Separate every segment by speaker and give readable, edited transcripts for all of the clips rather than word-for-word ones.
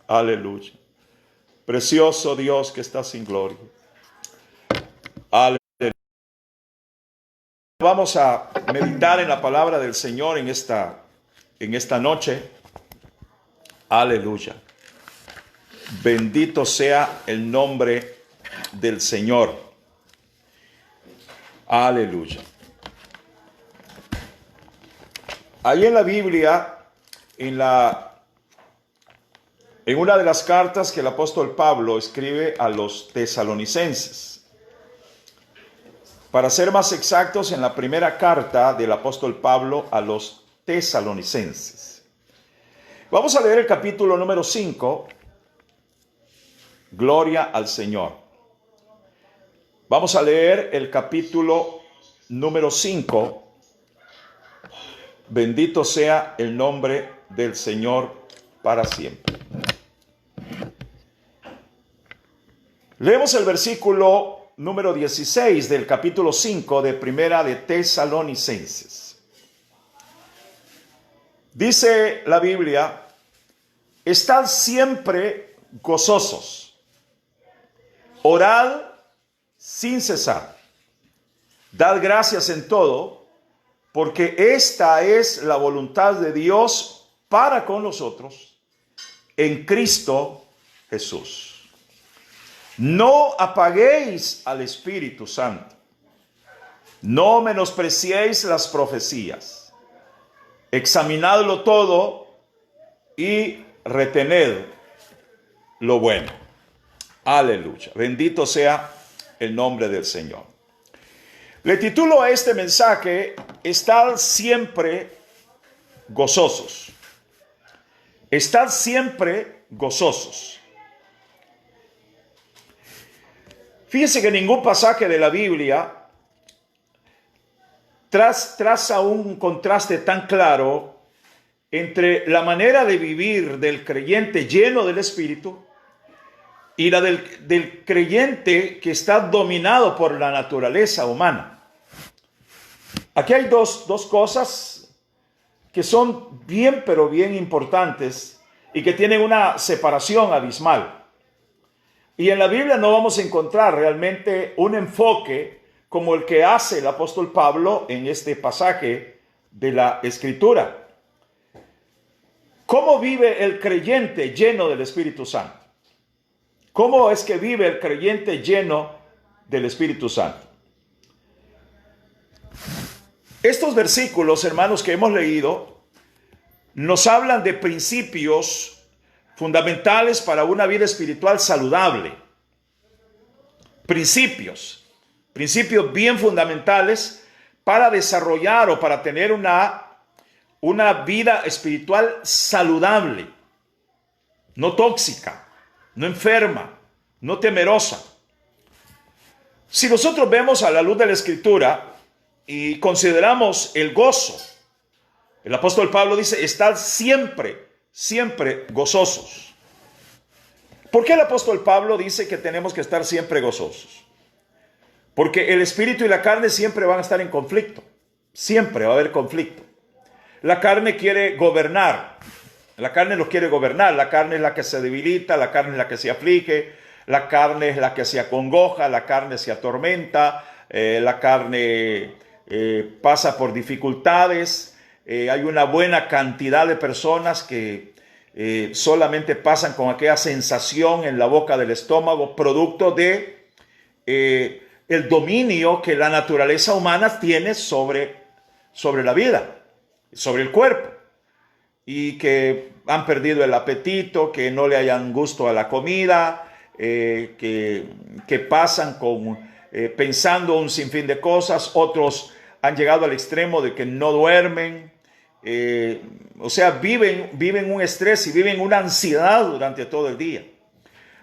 Speaker 1: Aleluya. Precioso Dios que está sin gloria. Aleluya. Vamos a meditar en la palabra del Señor en esta noche. Aleluya. Bendito sea el nombre del Señor. Aleluya. Ahí en la Biblia, en una de las cartas que el apóstol Pablo escribe a los tesalonicenses. Para ser más exactos, en la primera carta del apóstol Pablo a los tesalonicenses. Vamos a leer el capítulo número 5. Gloria al Señor. Vamos a leer el capítulo número 5. Bendito sea el nombre del Señor para siempre. Leemos el versículo número 16 del capítulo 5 de Primera de Tesalonicenses. Dice la Biblia: estad siempre gozosos, orad sin cesar, dad gracias en todo, porque esta es la voluntad de Dios para con nosotros en Cristo Jesús. No apaguéis al Espíritu Santo, no menospreciéis las profecías, examinadlo todo y retened lo bueno. Aleluya. Bendito sea el nombre del Señor. Le titulo a este mensaje: Estad siempre gozosos. Estad siempre gozosos. Fíjense que ningún pasaje de la Biblia traza un contraste tan claro entre la manera de vivir del creyente lleno del Espíritu y la del creyente que está dominado por la naturaleza humana. Aquí hay dos cosas que son bien, pero bien importantes y que tienen una separación abismal. Y en la Biblia no vamos a encontrar realmente un enfoque como el que hace el apóstol Pablo en este pasaje de la Escritura. ¿Cómo vive el creyente lleno del Espíritu Santo? ¿Cómo es que vive el creyente lleno del Espíritu Santo? Estos versículos, hermanos, que hemos leído, nos hablan de principios fundamentales para una vida espiritual saludable. Principios bien fundamentales para desarrollar o para tener una vida espiritual saludable, no tóxica, no enferma, no temerosa. Si nosotros vemos a la luz de la Escritura y consideramos el gozo, el apóstol Pablo dice: estad siempre gozosos. ¿Por qué el apóstol Pablo dice que tenemos que estar siempre gozosos? Porque el espíritu y la carne siempre van a estar en conflicto. Siempre va a haber conflicto. La carne quiere gobernar. La carne lo quiere gobernar. La carne es la que se debilita, la carne es la que se aflige, la carne es la que se acongoja, la carne se atormenta, la carne pasa por dificultades. Hay una buena cantidad de personas que solamente pasan con aquella sensación en la boca del estómago, producto de el dominio que la naturaleza humana tiene sobre la vida, sobre el cuerpo, y que han perdido el apetito, que no le hayan gusto a la comida, que pasan pensando un sinfín de cosas. Otros han llegado al extremo de que no duermen. O sea, viven un estrés y viven una ansiedad durante todo el día.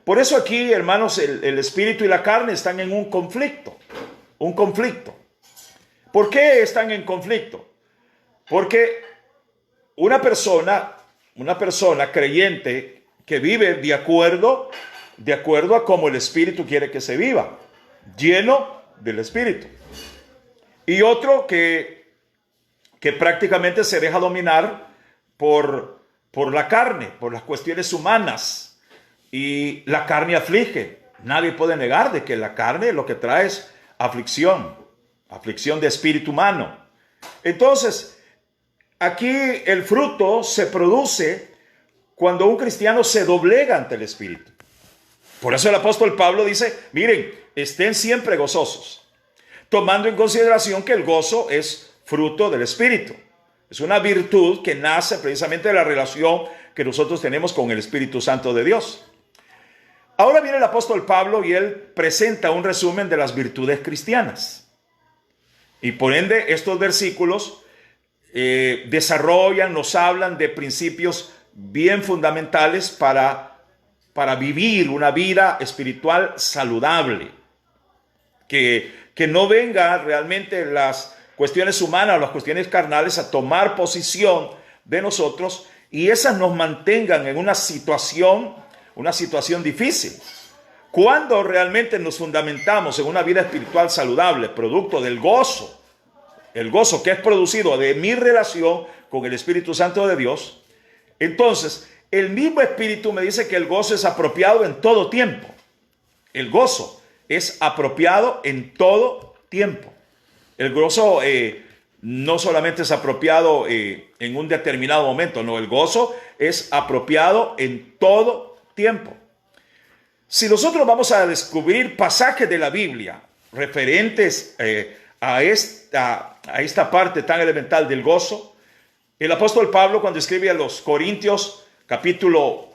Speaker 1: Por eso aquí, hermanos, el espíritu y la carne están en un conflicto. ¿Por qué están en conflicto? Porque una persona creyente que vive de acuerdo a cómo el Espíritu quiere que se viva, lleno del Espíritu. Y otro que prácticamente se deja dominar por la carne, por las cuestiones humanas, y la carne aflige. Nadie puede negar de que la carne lo que trae es aflicción, aflicción de espíritu humano. Entonces, aquí el fruto se produce cuando un cristiano se doblega ante el Espíritu. Por eso el apóstol Pablo dice, miren, estén siempre gozosos, tomando en consideración que el gozo es fruto del Espíritu. Es una virtud que nace precisamente de la relación que nosotros tenemos con el Espíritu Santo de Dios. Ahora viene el apóstol Pablo y él presenta un resumen de las virtudes cristianas. Y por ende, estos versículos desarrollan, nos hablan de principios bien fundamentales para vivir una vida espiritual saludable. Que no venga realmente las cuestiones humanas o las cuestiones carnales a tomar posición de nosotros y esas nos mantengan en una situación difícil. Cuando realmente nos fundamentamos en una vida espiritual saludable, producto del gozo, el gozo que es producido de mi relación con el Espíritu Santo de Dios, entonces el mismo Espíritu me dice que el gozo es apropiado en todo tiempo. El gozo es apropiado en todo tiempo. El gozo no solamente es apropiado en un determinado momento, no, el gozo es apropiado en todo tiempo. Si nosotros vamos a descubrir pasajes de la Biblia referentes a esta parte tan elemental del gozo, el apóstol Pablo, cuando escribe a los Corintios, capítulo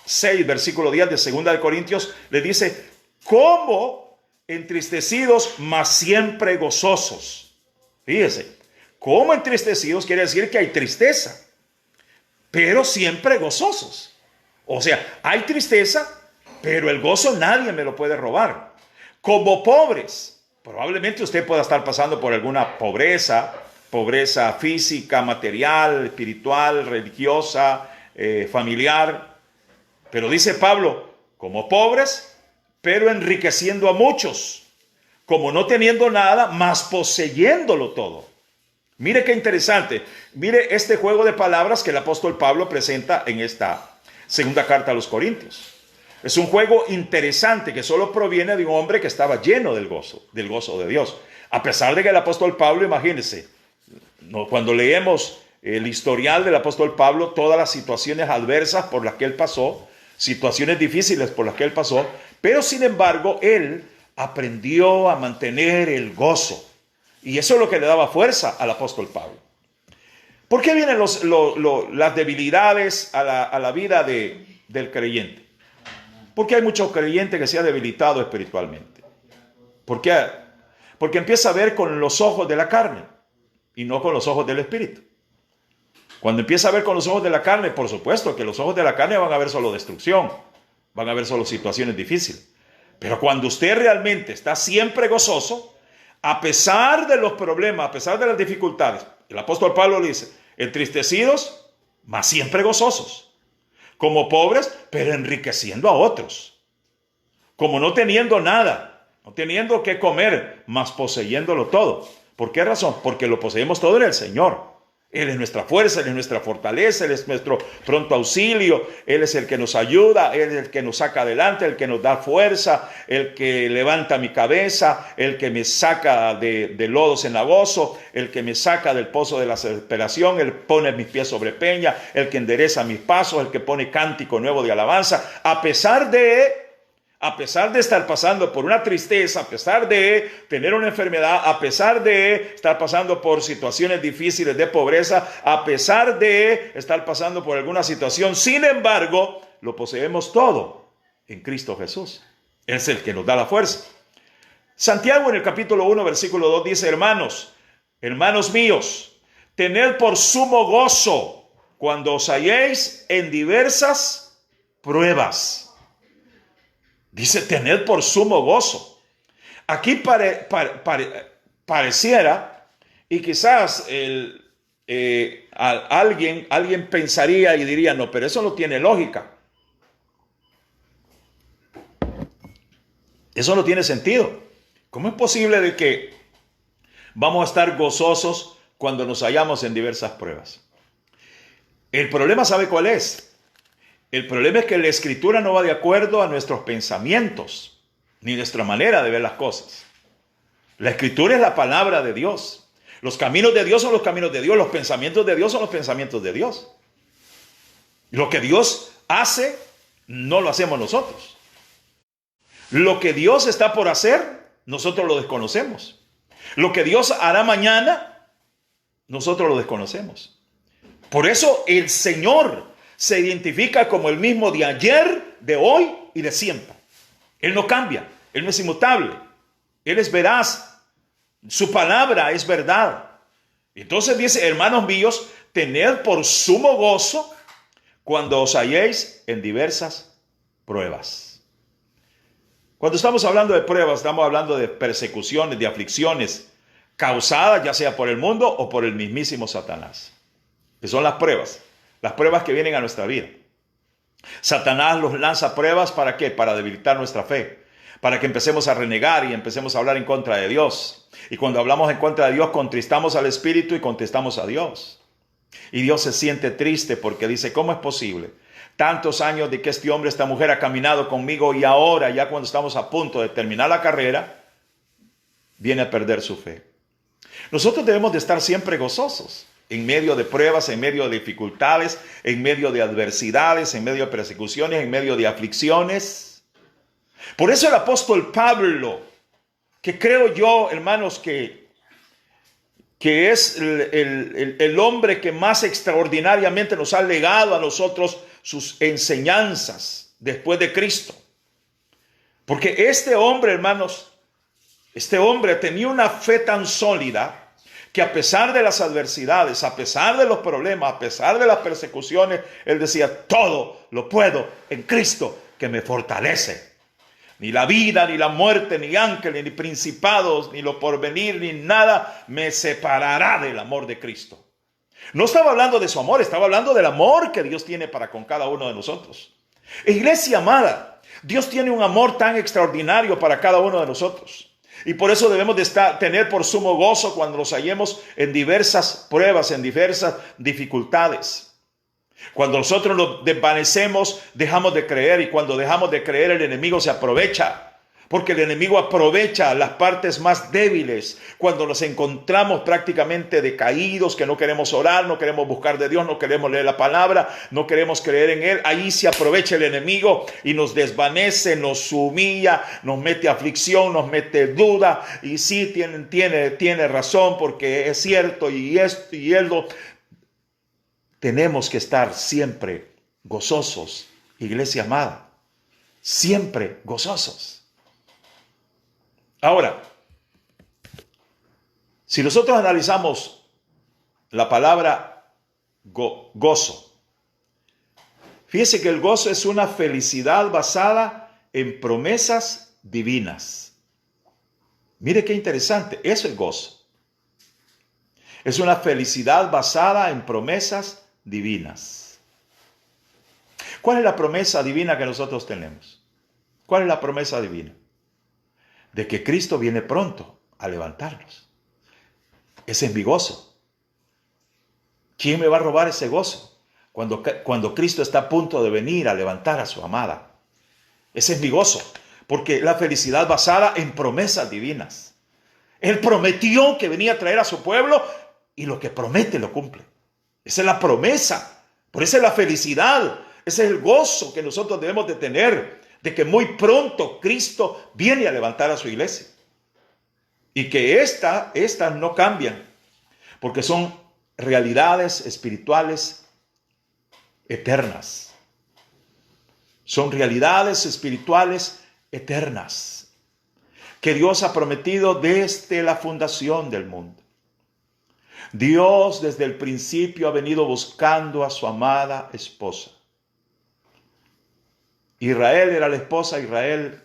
Speaker 1: 6, versículo 10 de 2 de Corintios, le dice, ¿cómo entristecidos, mas siempre gozosos? Fíjese, ¿cómo entristecidos? Quiere decir que hay tristeza, pero siempre gozosos. O sea, hay tristeza, pero el gozo nadie me lo puede robar. Como pobres, probablemente usted pueda estar pasando por alguna pobreza física, material, espiritual, religiosa, familiar. Pero dice Pablo, como pobres, pero enriqueciendo a muchos, como no teniendo nada, mas poseyéndolo todo. Mire qué interesante. Mire este juego de palabras que el apóstol Pablo presenta en esta segunda carta a los Corintios. Es un juego interesante que solo proviene de un hombre que estaba lleno del gozo de Dios. A pesar de que el apóstol Pablo, imagínense, cuando leemos el historial del apóstol Pablo, todas las situaciones adversas por las que él pasó, situaciones difíciles por las que él pasó, pero sin embargo él aprendió a mantener el gozo. Y eso es lo que le daba fuerza al apóstol Pablo. ¿Por qué vienen las debilidades a la vida del creyente? Porque hay muchos creyentes que se han debilitado espiritualmente. ¿Por qué? Porque empieza a ver con los ojos de la carne y no con los ojos del espíritu. Cuando empieza a ver con los ojos de la carne, por supuesto que los ojos de la carne van a ver solo destrucción, van a ver solo situaciones difíciles. Pero cuando usted realmente está siempre gozoso, a pesar de los problemas, a pesar de las dificultades, el apóstol Pablo dice, entristecidos, mas siempre gozosos. Como pobres, pero enriqueciendo a otros. Como no teniendo nada, no teniendo que comer, mas poseyéndolo todo. ¿Por qué razón? Porque lo poseemos todo en el Señor. Él es nuestra fuerza, Él es nuestra fortaleza, Él es nuestro pronto auxilio, Él es el que nos ayuda, Él es el que nos saca adelante, el que nos da fuerza, el que levanta mi cabeza, el que me saca de lodo cenagoso, el que me saca del pozo de la desesperación, el que pone mis pies sobre peña, el que endereza mis pasos, el que pone cántico nuevo de alabanza, a pesar de estar pasando por una tristeza, a pesar de tener una enfermedad, a pesar de estar pasando por situaciones difíciles de pobreza, a pesar de estar pasando por alguna situación, sin embargo, lo poseemos todo en Cristo Jesús. Él es el que nos da la fuerza. Santiago en el capítulo 1, versículo 2 dice, hermanos míos, tened por sumo gozo cuando os halléis en diversas pruebas. Dice, tened por sumo gozo. Aquí pareciera, y quizás alguien pensaría y diría, no, pero eso no tiene lógica. Eso no tiene sentido. ¿Cómo es posible de que vamos a estar gozosos cuando nos hallamos en diversas pruebas? El problema, ¿sabe cuál es? El problema es que la Escritura no va de acuerdo a nuestros pensamientos, ni nuestra manera de ver las cosas. La Escritura es la palabra de Dios. Los caminos de Dios son los caminos de Dios. Los pensamientos de Dios son los pensamientos de Dios. Lo que Dios hace, no lo hacemos nosotros. Lo que Dios está por hacer, nosotros lo desconocemos. Lo que Dios hará mañana, nosotros lo desconocemos. Por eso el Señor se identifica como el mismo de ayer, de hoy y de siempre. Él no cambia, Él no es inmutable, Él es veraz, su palabra es verdad. Entonces dice, hermanos míos, tened por sumo gozo cuando os halléis en diversas pruebas. Cuando estamos hablando de pruebas, estamos hablando de persecuciones, de aflicciones causadas ya sea por el mundo o por el mismísimo Satanás, que son las pruebas que vienen a nuestra vida. Satanás los lanza pruebas, ¿para qué? Para debilitar nuestra fe, para que empecemos a renegar y empecemos a hablar en contra de Dios. Y cuando hablamos en contra de Dios, contristamos al Espíritu y contestamos a Dios. Y Dios se siente triste porque dice, ¿cómo es posible? Tantos años de que este hombre, esta mujer ha caminado conmigo y ahora, ya cuando estamos a punto de terminar la carrera, viene a perder su fe. Nosotros debemos de estar siempre gozosos en medio de pruebas, en medio de dificultades, en medio de adversidades, en medio de persecuciones, en medio de aflicciones. Por eso el apóstol Pablo, que creo yo, hermanos, que es el hombre que más extraordinariamente nos ha legado a nosotros sus enseñanzas después de Cristo. Porque este hombre, hermanos, este hombre tenía una fe tan sólida que a pesar de las adversidades, a pesar de los problemas, a pesar de las persecuciones, él decía, todo lo puedo en Cristo que me fortalece. Ni la vida, ni la muerte, ni ángeles, ni principados, ni lo porvenir, ni nada me separará del amor de Cristo. No estaba hablando de su amor, estaba hablando del amor que Dios tiene para con cada uno de nosotros. Iglesia amada, Dios tiene un amor tan extraordinario para cada uno de nosotros. Y por eso debemos de tener por sumo gozo cuando nos hallemos en diversas pruebas, en diversas dificultades. Cuando nosotros nos desvanecemos, dejamos de creer, y cuando dejamos de creer, el enemigo se aprovecha. Porque el enemigo aprovecha las partes más débiles. Cuando nos encontramos prácticamente decaídos, que no queremos orar, no queremos buscar de Dios, no queremos leer la palabra, no queremos creer en Él. Ahí se aprovecha el enemigo y nos desvanece, nos humilla, nos mete aflicción, nos mete duda. Y sí, tiene razón, porque es cierto y esto y ello. Tenemos que estar siempre gozosos, iglesia amada. Siempre gozosos. Ahora, si nosotros analizamos la palabra gozo, fíjese que el gozo es una felicidad basada en promesas divinas. Mire qué interesante, eso es gozo. Es una felicidad basada en promesas divinas. ¿Cuál es la promesa divina que nosotros tenemos? ¿Cuál es la promesa divina? De que Cristo viene pronto a levantarnos. Ese es mi gozo. ¿Quién me va a robar ese gozo? Cuando Cristo está a punto de venir a levantar a su amada. Ese es mi gozo. Porque la felicidad basada en promesas divinas. Él prometió que venía a traer a su pueblo y lo que promete lo cumple. Esa es la promesa. Por eso es la felicidad. Ese es el gozo que nosotros debemos de tener. De que muy pronto Cristo viene a levantar a su iglesia. Y que estas no cambian. Porque son realidades espirituales eternas. Son realidades espirituales eternas. Que Dios ha prometido desde la fundación del mundo. Dios desde el principio ha venido buscando a su amada esposa. Israel era la esposa, Israel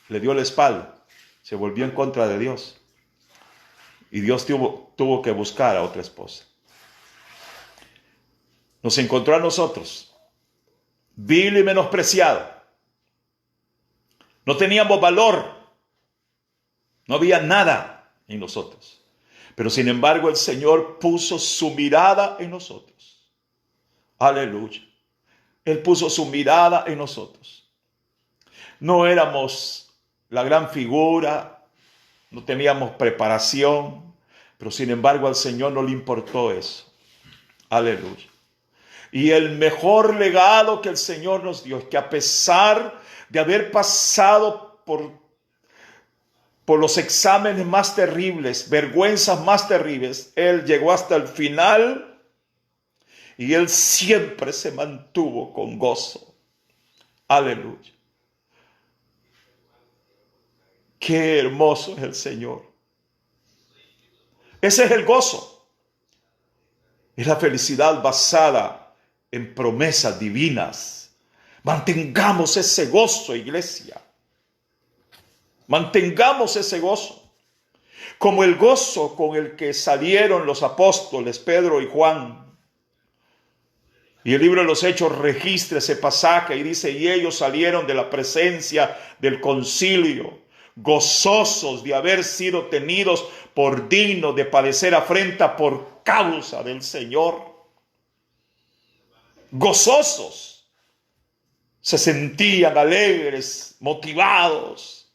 Speaker 1: le dio la espalda, se volvió en contra de Dios. Y Dios tuvo que buscar a otra esposa. Nos encontró a nosotros, vil y menospreciado. No teníamos valor, no había nada en nosotros. Pero sin embargo el Señor puso su mirada en nosotros. Aleluya. Él puso su mirada en nosotros. No éramos la gran figura, no teníamos preparación, pero sin embargo al Señor no le importó eso. Aleluya. Y el mejor legado que el Señor nos dio es que a pesar de haber pasado por los exámenes más terribles, vergüenzas más terribles, Él llegó hasta el final y Él siempre se mantuvo con gozo. Aleluya. Qué hermoso es el Señor. Ese es el gozo. Es la felicidad basada en promesas divinas. Mantengamos ese gozo, iglesia. Mantengamos ese gozo. Como el gozo con el que salieron los apóstoles Pedro y Juan. Y el libro de los Hechos registra ese pasaje y dice, y ellos salieron de la presencia del concilio, gozosos de haber sido tenidos por dignos de padecer afrenta por causa del Señor. Gozosos. Se sentían alegres, motivados.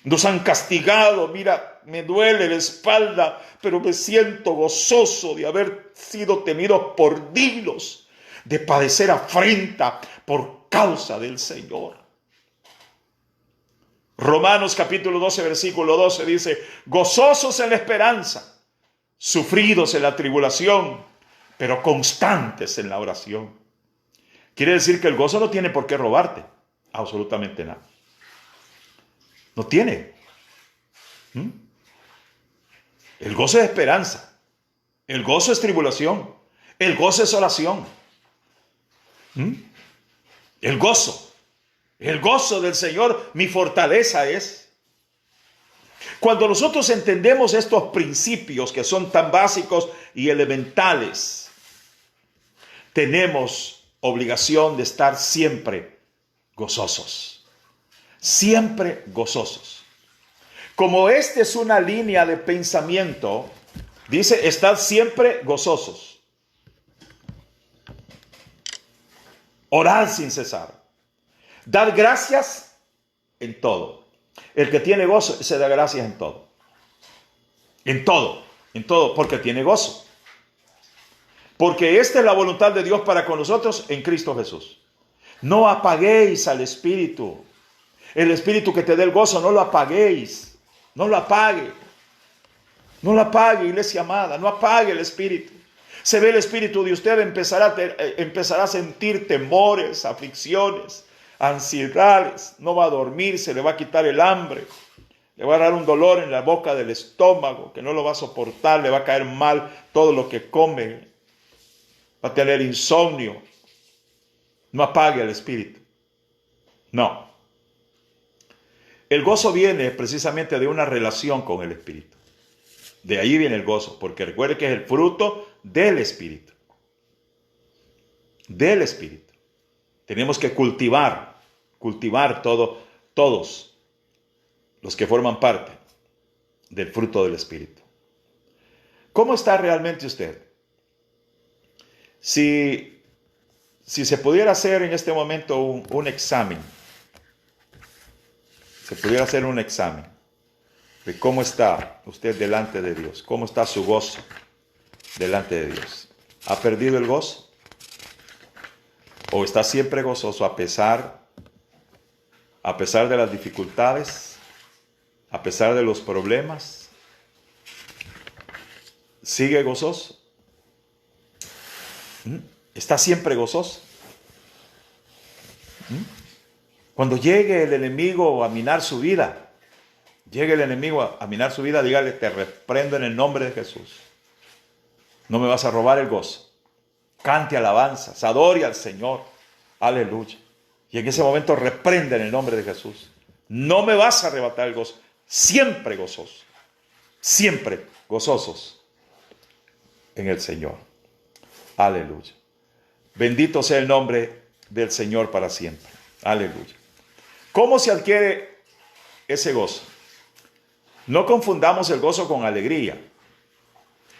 Speaker 1: Nos han castigado, mira, me duele la espalda, pero me siento gozoso de haber sido tenidos por dignos de padecer afrenta por causa del Señor. Romanos capítulo 12, versículo 12 dice, gozosos en la esperanza, sufridos en la tribulación, pero constantes en la oración. Quiere decir que el gozo no tiene por qué robarte, absolutamente nada. No tiene. El gozo es esperanza. El gozo es tribulación. El gozo es oración. El gozo del Señor, mi fortaleza es. Cuando nosotros entendemos estos principios que son tan básicos y elementales, tenemos obligación de estar siempre gozosos. Siempre gozosos. Como esta es una línea de pensamiento, dice, estad siempre gozosos. Orad sin cesar. Dar gracias en todo. El que tiene gozo se da gracias en todo. En todo, porque tiene gozo. Porque esta es la voluntad de Dios para con nosotros en Cristo Jesús. No apaguéis al Espíritu. El Espíritu que te dé el gozo, no lo apaguéis. No lo apague. No lo apague, iglesia amada. No apague el Espíritu. Se ve el Espíritu de usted, empezará a sentir temores, aflicciones, ansiedades. No va a dormir, se le va a quitar el hambre. Le va a dar un dolor en la boca del estómago que no lo va a soportar. Le va a caer mal todo lo que come. Va a tener insomnio. No apague el Espíritu. No. El gozo viene precisamente de una relación con el Espíritu. De ahí viene el gozo, porque recuerde que es el fruto del Espíritu. Del Espíritu. Tenemos que cultivar todos los que forman parte del fruto del Espíritu. ¿Cómo está realmente usted? Si se pudiera hacer en este momento un examen, se pudiera hacer un examen de cómo está usted delante de Dios, cómo está su gozo delante de Dios. ¿Ha perdido el gozo? ¿O está siempre gozoso a pesar de las dificultades, a pesar de los problemas? ¿Sigue gozoso? ¿Está siempre gozoso? Cuando llegue el enemigo a minar su vida, dígale, te reprendo en el nombre de Jesús. No me vas a robar el gozo. Cante alabanzas, adore al Señor. Aleluya. Y en ese momento reprende en el nombre de Jesús. No me vas a arrebatar el gozo. Siempre gozosos. Siempre gozosos en el Señor. Aleluya. Bendito sea el nombre del Señor para siempre. Aleluya. ¿Cómo se adquiere ese gozo? No confundamos el gozo con alegría.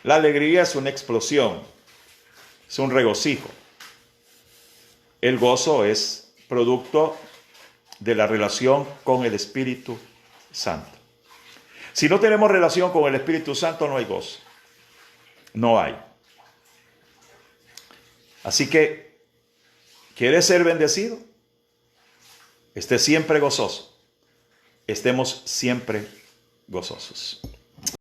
Speaker 1: La alegría es una explosión, es un regocijo. El gozo es producto de la relación con el Espíritu Santo. Si no tenemos relación con el Espíritu Santo, no hay gozo. No hay. Así que, ¿quieres ser bendecido? Esté siempre gozoso. Estemos siempre gozosos.